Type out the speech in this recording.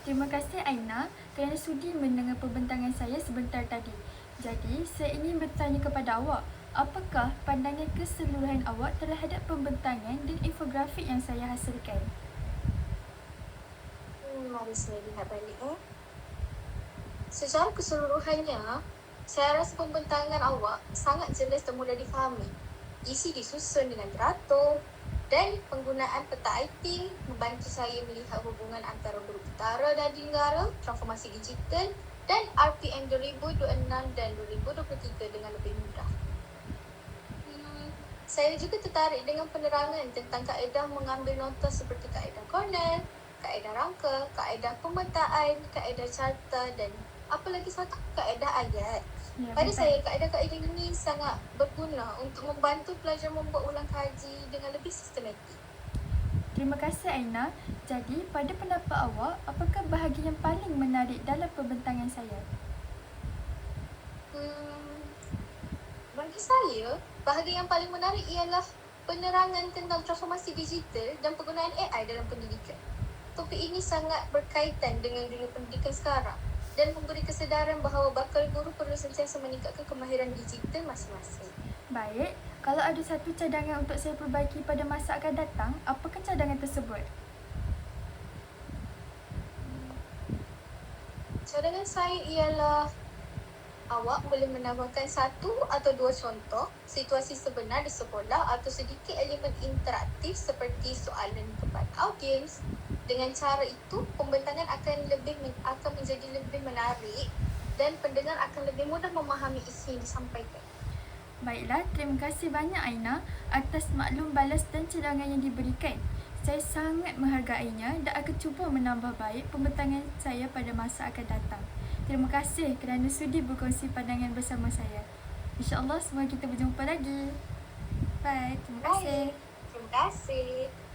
Terima kasih Aina kerana sudi mendengar pembentangan saya sebentar tadi. Jadi, saya ingin bertanya kepada awak, apakah pandangan keseluruhan awak terhadap pembentangan dan infografik yang saya hasilkan? Mari saya lihat balik. Secara keseluruhannya, saya rasa pembentangan awak sangat jelas dan mudah difahami. Isi disusun dengan teratur dan penggunaan peta IT membantu saya melihat hubungan antara guru utara dan di negara, transformasi digital dan RPM 2026 dan 2023 dengan lebih mudah. Saya juga tertarik dengan penerangan tentang kaedah mengambil nota seperti kaedah Cornell, kaedah rangka, kaedah pemetaan, kaedah carta dan apa lagi satu, kaedah ayat. Ya, Pada betul. saya, kaedah-kaedah ini sangat berguna untuk membantu pelajar membuat ulang kaji dengan lebih sistematik. Terima kasih Aina. Jadi, pada pendapat awak, apakah bahagian yang paling menarik dalam pembentangan saya? Bagi saya, bahagian yang paling menarik ialah penerangan tentang transformasi digital dan penggunaan AI dalam pendidikan. Topik ini sangat berkaitan dengan dunia pendidikan sekarang dan memberi kesedaran bahawa bakal guru perlu sentiasa meningkatkan kemahiran digital masing-masing. Baik, kalau ada satu cadangan untuk saya perbaiki pada masa akan datang, apakah cadangan tersebut? Cadangan saya ialah awak boleh menambahkan satu atau dua contoh situasi sebenar di sekolah atau sedikit elemen interaktif seperti soalan kepada audiens. Dengan cara itu, pembentangan akan menjadi lebih menarik dan pendengar akan lebih mudah memahami isi yang disampaikan. Baiklah, terima kasih banyak Aina atas maklum balas dan cadangan yang diberikan. Saya sangat menghargainya dan akan cuba menambah baik pembentangan saya pada masa akan datang. Terima kasih kerana sudi berkongsi pandangan bersama saya. InsyaAllah semua kita berjumpa lagi. Bye, terima kasih. Baik, terima kasih.